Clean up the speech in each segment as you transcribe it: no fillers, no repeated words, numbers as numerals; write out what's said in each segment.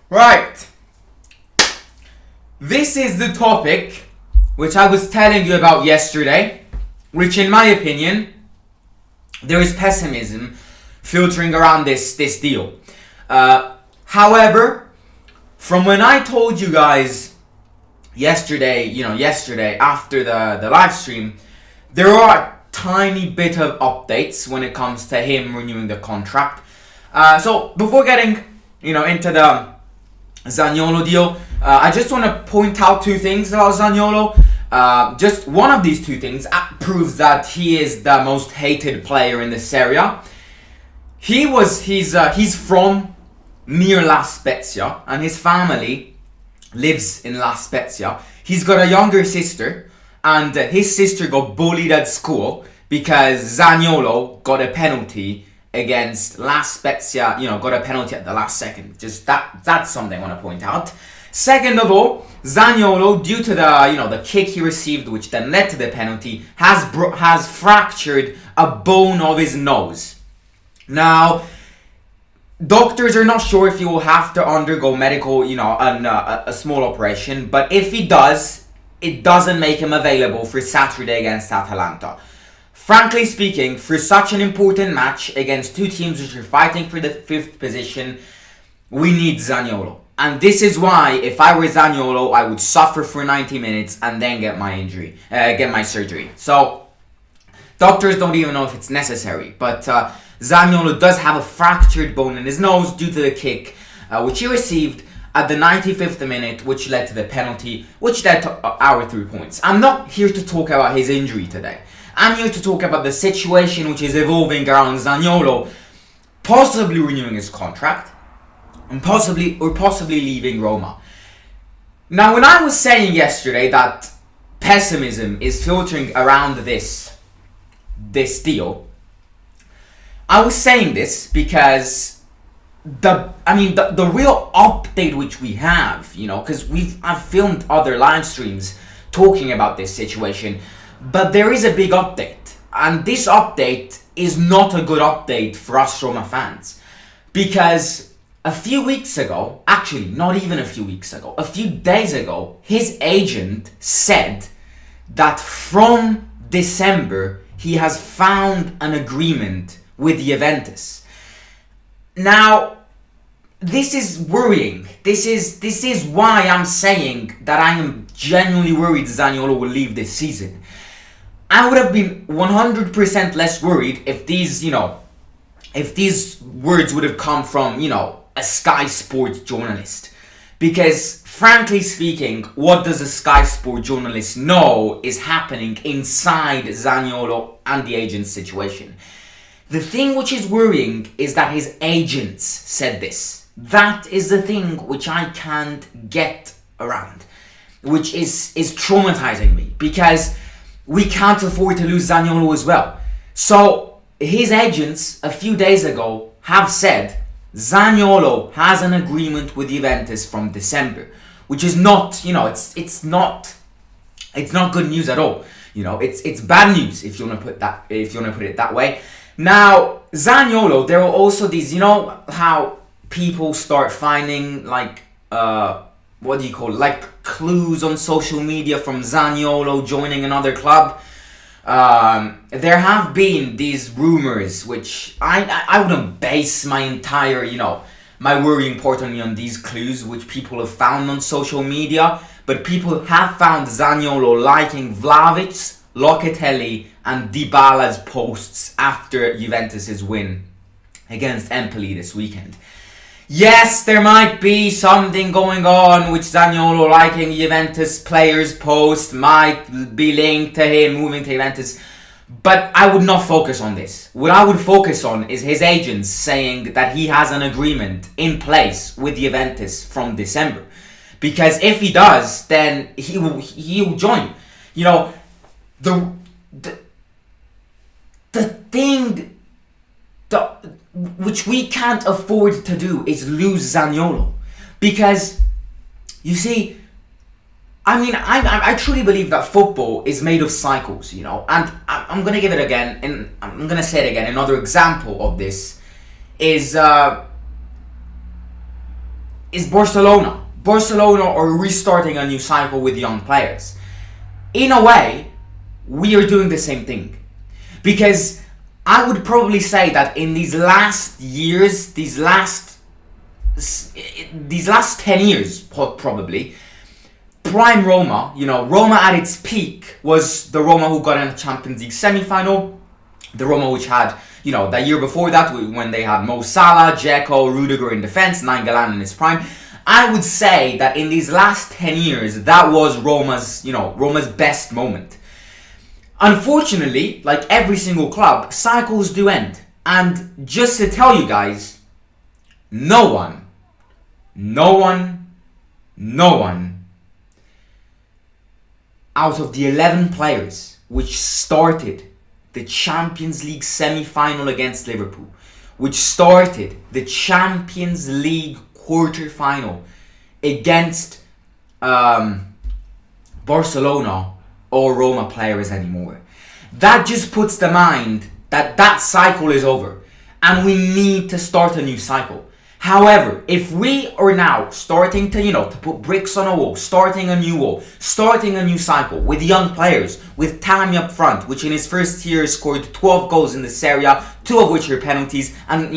Right. This is the topic which I was telling you about yesterday, which in my opinion, there is pessimism filtering around this deal. However, from when I told you guys yesterday after the live stream, there are a tiny bit of updates when it comes to him renewing the contract. So before getting into the Zaniolo deal, I just want to point out two things about Zaniolo. Just one of these two things proves that he is the most hated player in the Serie A. He's from near La Spezia, and his family lives in La Spezia. He's got a younger sister, and his sister got bullied at school because Zaniolo got a penalty against La Spezia, got a penalty at the last second. Just that's something I want to point out. Second of all, Zaniolo, due to the kick he received, which then led to the penalty, has fractured a bone of his nose. Now, doctors are not sure if he will have to undergo medical, a small operation, but if he does, it doesn't make him available for Saturday against Atalanta. Frankly speaking, for such an important match against two teams which are fighting for the 5th position, we need Zaniolo. And this is why, if I were Zaniolo, I would suffer for 90 minutes and then get my surgery. So, doctors don't even know if it's necessary. But Zaniolo does have a fractured bone in his nose due to the kick, which he received at the 95th minute, which led to the penalty, which led to our 3 points. I'm not here to talk about his injury today. I'm here to talk about the situation which is evolving around Zaniolo possibly renewing his contract and possibly leaving Roma. Now, when I was saying yesterday that pessimism is filtering around this deal, I was saying this because the real update which we have, because I've filmed other live streams talking about this situation, but there is a big update, and this update is not a good update for us Roma fans, because a few weeks ago, actually not even a few weeks ago, a few days ago, his agent said that from December he has found an agreement with Juventus. Now, this is worrying. This is why I'm saying that I am genuinely worried Zaniolo will leave this season. I would have been 100% less worried if these words would have come from, a Sky Sports journalist. Because, frankly speaking, what does a Sky Sports journalist know is happening inside Zaniolo and the agent's situation? The thing which is worrying is that his agents said this. That is the thing which I can't get around, which is traumatizing me, because we can't afford to lose Zaniolo as well. So his agents a few days ago have said Zaniolo has an agreement with Juventus from December, which is not, it's not good news at all. It's bad news if you want to put it that way. Now, Zaniolo, there are also these, how people start finding clues on social media from Zaniolo joining another club. There have been these rumors, which I wouldn't base my entire, my worrying part on these clues which people have found on social media, but people have found Zaniolo liking Vlahovic's, Locatelli and Dybala's posts after Juventus' win against Empoli this weekend. Yes, there might be something going on which Zaniolo liking Juventus players' post might be linked to him moving to Juventus, but I would not focus on this. What I would focus on is his agents saying that he has an agreement in place with Juventus from December, because if he does, then he will join. The thing which we can't afford to do is lose Zaniolo, because you see, I truly believe that football is made of cycles, and I'm gonna give it again, and I'm gonna say it again. Another example of this is is Barcelona. Barcelona are restarting a new cycle with young players. In a way, we are doing the same thing. Because I would probably say that in these last years, these last 10 years probably, prime Roma, Roma at its peak was the Roma who got in the Champions League semi-final, the Roma which had, that year before that when they had Mo Salah, Dzeko, Rudiger in defence, Nainggolan in its prime. I would say that in these last 10 years, that was Roma's best moment. Unfortunately, like every single club, cycles do end. And just to tell you guys, no one out of the 11 players which started the Champions League semi-final against Liverpool, which started the Champions League quarter-final against Barcelona or Roma players anymore. That just puts the mind that cycle is over and we need to start a new cycle. However, if we are now starting to put bricks on a wall, starting a new wall, starting a new cycle with young players, with Tammy up front, which in his first year scored 12 goals in the Serie A, 2 of which are penalties, and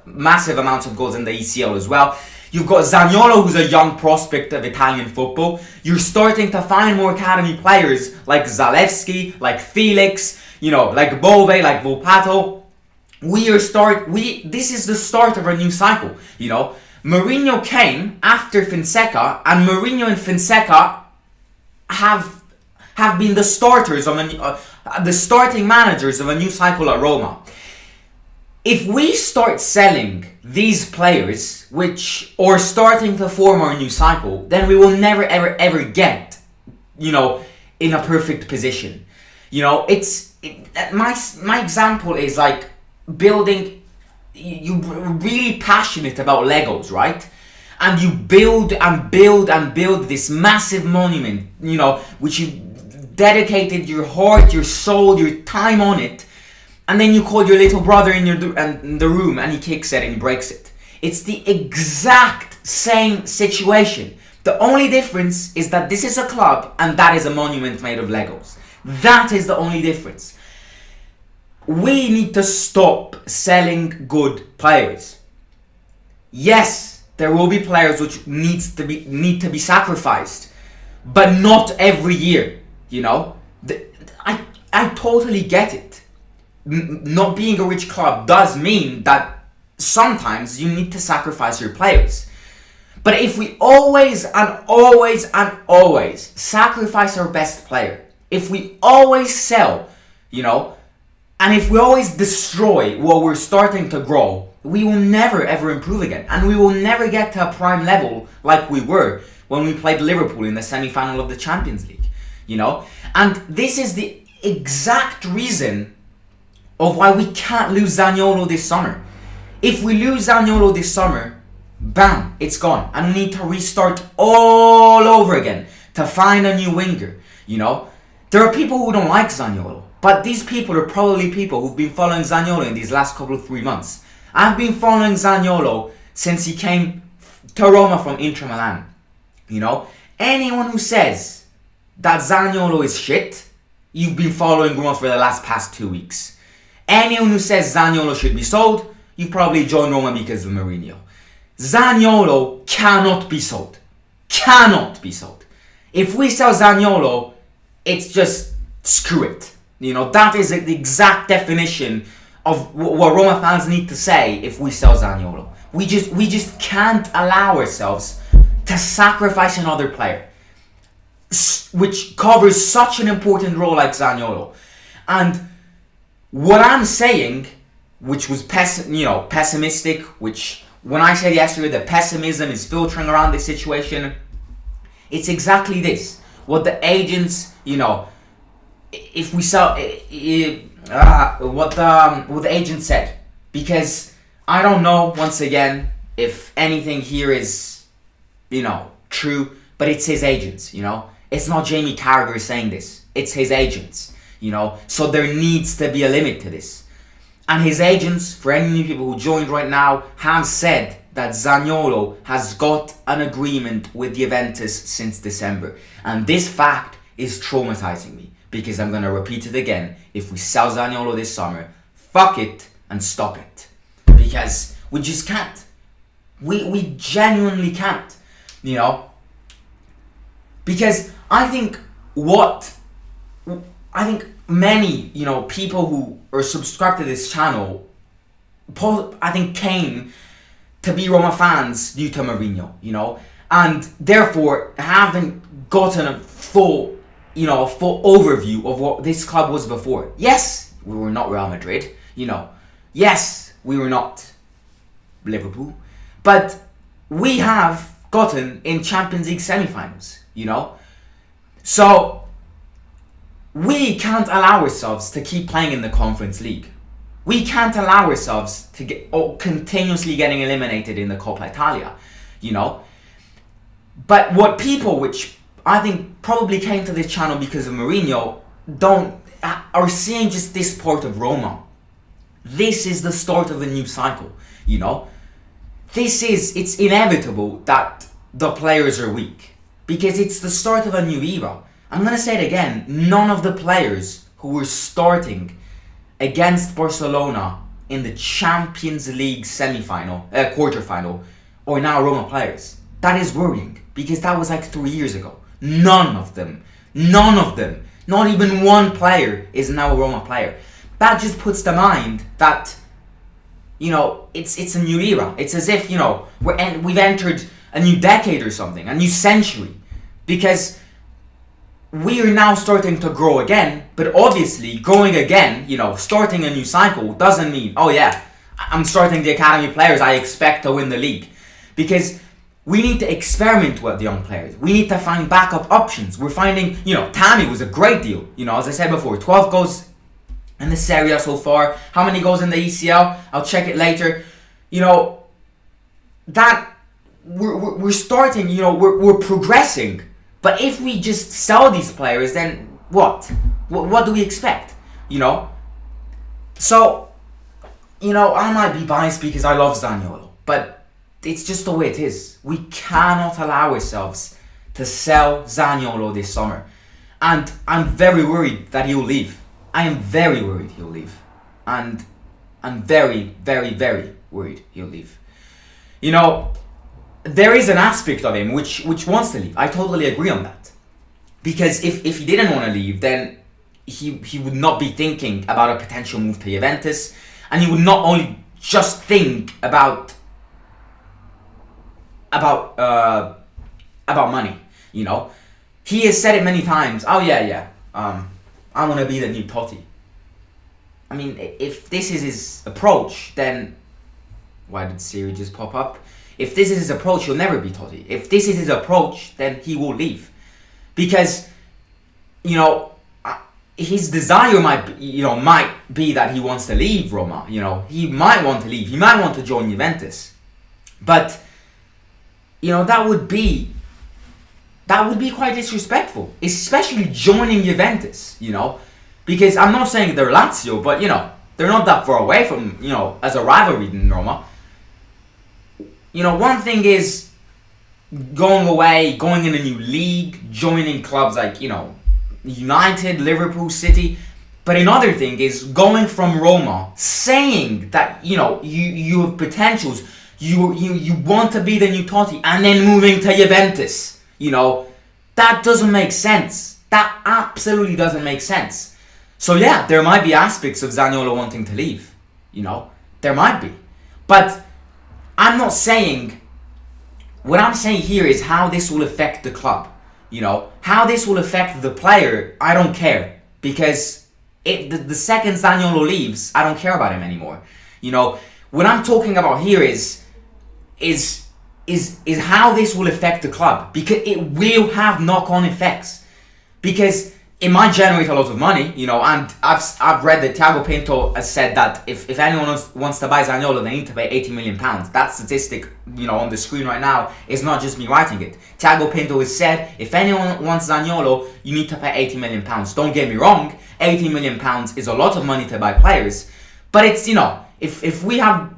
massive amounts of goals in the ECL as well. You've got Zaniolo, who's a young prospect of Italian football. You're starting to find more academy players like Zalewski, like Felix, like Bove, like Volpato. This is the start of a new cycle. Mourinho came after Fonseca, and Mourinho and Fonseca have been the starters of the starting managers of a new cycle at Roma. If we start selling these players, which are starting to form our new cycle, then we will never ever get, in a perfect position. My example is like building. You're really passionate about Legos, right? And you build and build and build this massive monument, which you dedicated your heart, your soul, your time on it. And then you call your little brother in the room and he kicks it and he breaks it. It's the exact same situation. The only difference is that this is a club and that is a monument made of Legos. That is the only difference. We need to stop selling good players. Yes, there will be players which need to be sacrificed, but not every year. I totally get it. Not being a rich club does mean that sometimes you need to sacrifice your players. But if we always sacrifice our best player, if we always sell, and if we always destroy what we're starting to grow, we will never ever improve again. And we will never get to a prime level like we were when we played Liverpool in the semi-final of the Champions League. And this is the exact reason of why we can't lose Zaniolo this summer. If we lose Zaniolo this summer, bam, it's gone. And we need to restart all over again to find a new winger. There are people who don't like Zaniolo, but these people are probably people who've been following Zaniolo in these last couple of 3 months. I've been following Zaniolo since he came to Roma from Inter Milan. Anyone who says that Zaniolo is shit, you've been following Roma for the past 2 weeks. Anyone who says Zaniolo should be sold, you've probably joined Roma because of Mourinho. Zaniolo cannot be sold. Cannot be sold. If we sell Zaniolo, it's just screw it. That is the exact definition of what Roma fans need to say if we sell Zaniolo. We just can't allow ourselves to sacrifice another player which covers such an important role like Zaniolo. And what I'm saying, which was pessimistic, which when I said yesterday the pessimism is filtering around this situation, it's exactly this. What the agents, if we sell, what the agent said. Because I don't know, once again, if anything here is, true, but it's his agents, It's not Jamie Carragher saying this. It's his agents. So there needs to be a limit to this. And his agents, for any new people who joined right now, have said that Zaniolo has got an agreement with Juventus since December. And this fact is traumatizing me, because I'm going to repeat it again. If we sell Zaniolo this summer, fuck it and stop it. Because we just can't. We genuinely can't. You know? Because I think many, people who are subscribed to this channel, I think came to be Roma fans due to Mourinho, and therefore haven't gotten a full overview of what this club was before. Yes, we were not Real Madrid, Yes, we were not Liverpool, but we have gotten in Champions League semi-finals, So we can't allow ourselves to keep playing in the Conference League. We can't allow ourselves to get continuously getting eliminated in the Coppa Italia, But what people, which I think probably came to this channel because of Mourinho, are seeing just this part of Roma. This is the start of a new cycle, It's inevitable that the players are weak, because it's the start of a new era. I'm going to say it again, none of the players who were starting against Barcelona in the Champions League quarterfinal, are now Roma players. That is worrying, because that was like 3 years ago. None of them, not even one player is now a Roma player. That just puts to mind that, it's a new era. It's as if, we've entered a new decade or something, a new century, because we are now starting to grow again. But obviously, growing again, starting a new cycle doesn't mean, oh yeah, I'm starting the academy players, I expect to win the league. Because we need to experiment with the young players. We need to find backup options. We're finding, Tammy was a great deal. As I said before, 12 goals in the Serie A so far. How many goals in the ECL? I'll check it later. That we're starting, we're progressing. But if we just sell these players, then what? What do we expect? So, I might be biased because I love Zaniolo, but it's just the way it is. We cannot allow ourselves to sell Zaniolo this summer. And I'm very worried that he'll leave. I am very worried he'll leave. And I'm very, very, very worried he'll leave. There is an aspect of him which wants to leave. I totally agree on that. Because if he didn't want to leave, then he would not be thinking about a potential move to Juventus. And he would not only just think about money, He has said it many times. Oh yeah, I want to be the new Totti. I mean, if this is his approach, then why did Siri just pop up? If this is his approach, he'll never be Totti. If this is his approach, then he will leave, because his desire might be that he wants to leave Roma. He might want to leave. He might want to join Juventus, but that would be quite disrespectful, especially joining Juventus. Because I'm not saying they're Lazio, but they're not that far away from as a rivalry in Roma. One thing is going away, going in a new league, joining clubs like United, Liverpool, City. But another thing is going from Roma, saying that you have potentials, you want to be the new Totti, and then moving to Juventus. That doesn't make sense. That absolutely doesn't make sense. So yeah, there might be aspects of Zaniolo wanting to leave. There might be, but I'm not saying. What I'm saying here is how this will affect the club. How this will affect the player, I don't care. Because the second Zaniolo leaves, I don't care about him anymore. What I'm talking about here is how this will affect the club. Because it will have knock-on effects. Because it might generate a lot of money, and I've read that Thiago Pinto has said that if anyone wants to buy Zaniolo, they need to pay £80 million. That statistic, on the screen right now, is not just me writing it. Thiago Pinto has said, if anyone wants Zaniolo, you need to pay £80 million. Don't get me wrong, £80 million is a lot of money to buy players, but it's, if we have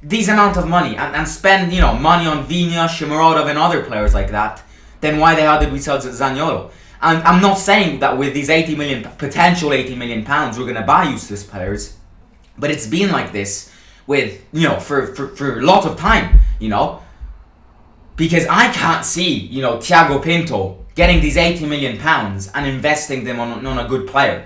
these amount of money and spend, money on Vigna, Shomurodov and other players like that, then why the hell did we sell Zaniolo? And I'm not saying that with these potential 80 million pounds, we're going to buy useless players. But it's been like this with, for a lot of time, Because I can't see, Thiago Pinto getting these 80 million pounds and investing them on a good player,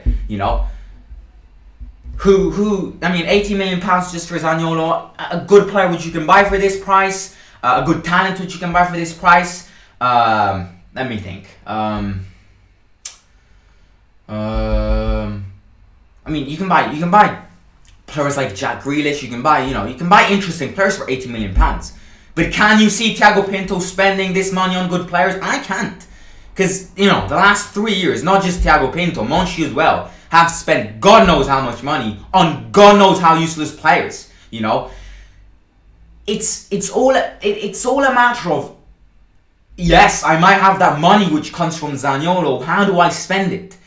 I mean, 80 million pounds just for Zaniolo, a good player which you can buy for this price, a good talent which you can buy for this price. Let me think. I mean, you can buy players like Jack Grealish. You can buy interesting players for 80 million pounds. But can you see Thiago Pinto spending this money on good players? I can't, because the last 3 years, not just Thiago Pinto, Monchi as well, have spent God knows how much money on God knows how useless players. It's all a matter of, yes, I might have that money which comes from Zaniolo. How do I spend it?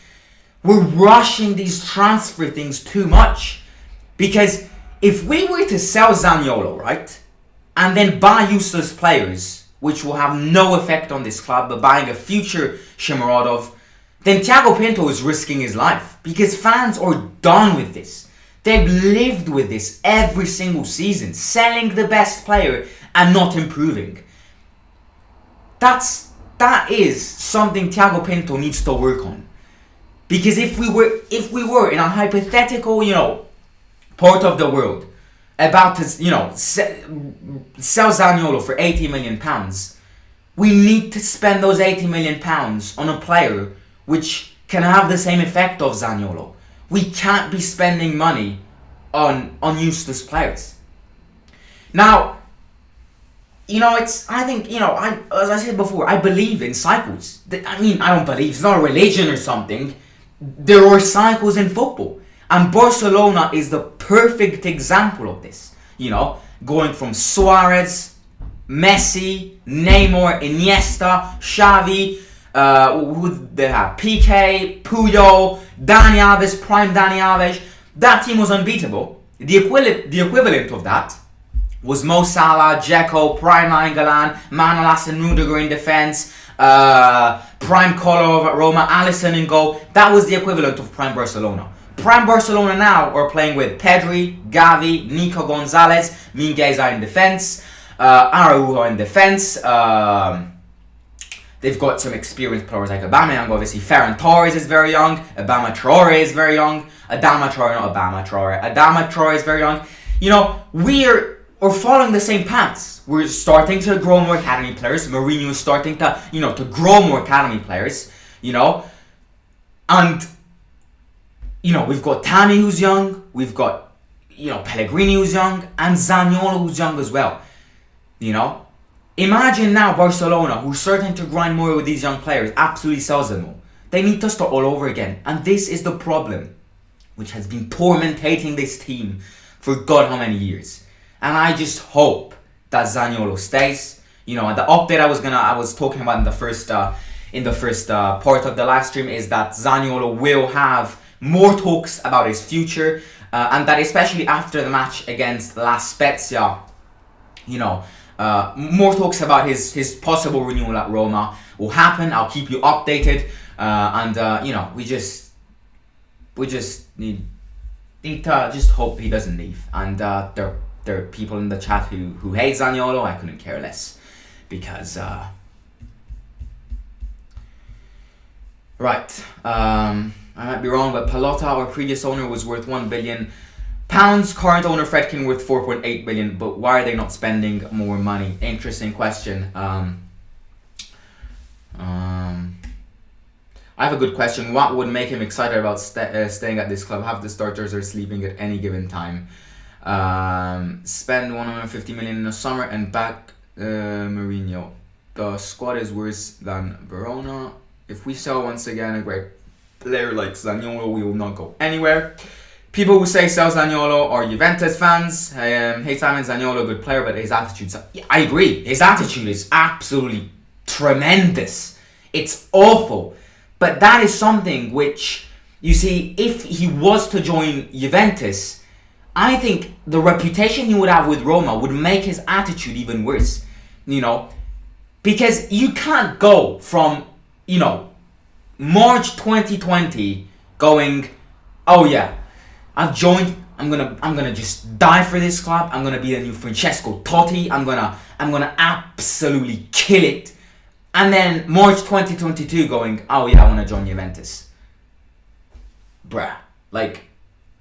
We're rushing these transfer things too much. Because if we were to sell Zaniolo, right, and then buy useless players, which will have no effect on this club, but buying a future Shomurodov, then Thiago Pinto is risking his life. Because fans are done with this. They've lived with this every single season, selling the best player and not improving. That is something Thiago Pinto needs to work on. Because if we were in a hypothetical, part of the world, about to, sell Zaniolo for 80 million pounds, we need to spend those 80 million pounds on a player which can have the same effect of Zaniolo. We can't be spending money on useless players. Now, as I said before, I believe in cycles. I don't believe, it's not a religion or something. There are cycles in football. And Barcelona is the perfect example of this. Going from Suarez, Messi, Neymar, Iniesta, Xavi, who they have? PK, Puyol, Dani Alves, prime Dani Alves. That team was unbeatable. The equivalent of that was Mo Salah, Dzeko, prime Nainggolan, Manuel Hassan Rudiger in defense, prime Kolarov at Roma, Alisson in goal. That was the equivalent of prime Barcelona. Prime Barcelona now are playing with Pedri, Gavi, Nico Gonzalez, Mingueza in defense, Araujo in defense. They've got some experienced players like Aubameyang, obviously. Ferran Torres is very young. Adama Traore is very young. Adama Traore is very young. We're following the same paths. We're starting to grow more academy players. Mourinho is starting to, to grow more academy players, And, we've got Tammy who's young. We've got, Pellegrini who's young. And Zaniolo who's young as well. Imagine now Barcelona, who's starting to grind more with these young players, absolutely sells them all. They need to start all over again. And this is the problem which has been tormenting this team for God how many years. And I just hope that Zaniolo stays. The update I was talking about in the first part of the live stream is that Zaniolo will have more talks about his future, and that especially after the match against La Spezia, more talks about his possible renewal at Roma will happen. I'll keep you updated, we just need to just hope he doesn't leave. And there are people in the chat who hate Zaniolo. I couldn't care less, because right. I might be wrong, but Pallotta, our previous owner, was worth £1 billion. Current owner Fredkin worth 4.8 billion. But why are they not spending more money? Interesting question. I have a good question. What would make him excited about staying at this club? Half the starters are sleeping at any given time. Spend 150 million in the summer and back Mourinho. The squad is worse than Verona. If we sell once again a great player like Zaniolo, we will not go anywhere. People who say sell Zaniolo are Juventus fans. Hey Simon, Zaniolo, a good player, but his attitude... I agree. His attitude is absolutely tremendous. It's awful. But that is something which, you see, if he was to join Juventus, I think the reputation he would have with Roma would make his attitude even worse, you know, because you can't go from, you know, March 2020 going, oh yeah, I've joined, I'm gonna just die for this club, I'm gonna be the new Francesco Totti, I'm gonna absolutely kill it, and then March 2022 going, oh yeah, I wanna join Juventus. Bruh, like,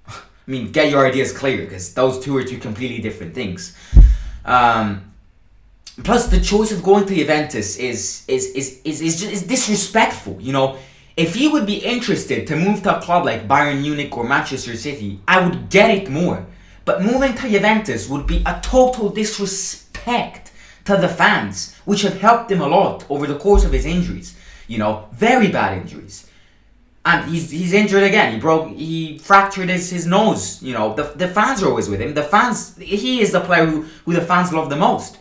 I mean, get your ideas clear, because those two are two completely different things. Plus, the choice of going to Juventus is disrespectful. You know, if he would be interested to move to a club like Bayern Munich or Manchester City, I would get it more. But moving to Juventus would be a total disrespect to the fans, which have helped him a lot over the course of his injuries. You know, very bad injuries. And he's injured again. He fractured his nose. You know, the fans are always with him. He is the player who the fans love the most.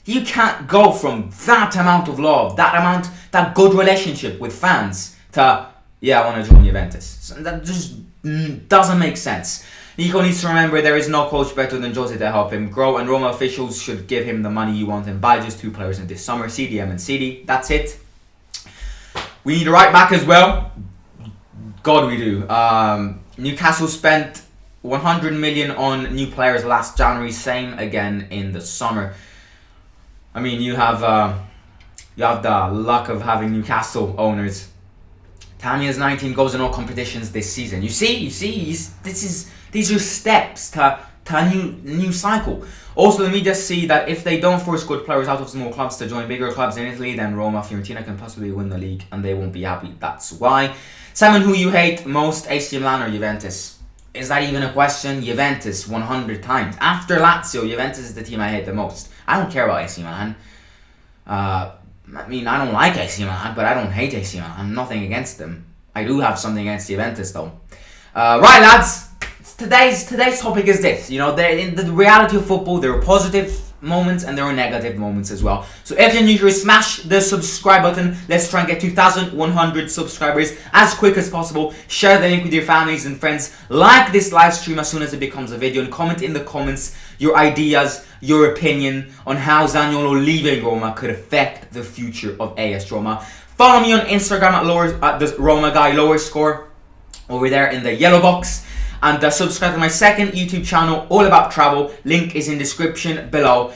You can't go from that amount of love, that good relationship with fans to, yeah, I want to join Juventus. So that just doesn't make sense. Nico needs to remember there is no coach better than Jose to help him grow, and Roma officials should give him the money you want and buy just 2 players in this summer, CDM and CD. That's it. We need a right back as well. God, we do. Newcastle spent 100 million on new players last January. Same again in the summer. I mean, you have the luck of having Newcastle owners. Tammy has 19 goals in all competitions this season. You see, these are steps to a new cycle. Also, the media see that if they don't force good players out of small clubs to join bigger clubs in Italy, then Roma, Fiorentina can possibly win the league, and they won't be happy. That's why. Simon, who you hate most, AC Milan or Juventus? Is that even a question? Juventus 100 times. After Lazio, Juventus is the team I hate the most. I don't care about AC Milan. I mean, I don't like AC Milan, but I don't hate AC Milan. I'm nothing against them. I do have something against Juventus, though. Right, lads. Today's topic is this. You know, in the reality of football, there are positive moments and there are negative moments as well. So if you're new here, smash the subscribe button. Let's try and get 2,100 subscribers as quick as possible. Share the link with your families and friends. Like this live stream as soon as it becomes a video, and comment in the comments your ideas, your opinion on how Zaniolo leaving Roma could affect the future of AS Roma. Follow me on Instagram at the Roma guy lower score over there in the yellow box. And subscribe to my second YouTube channel all about travel. Link is in description below.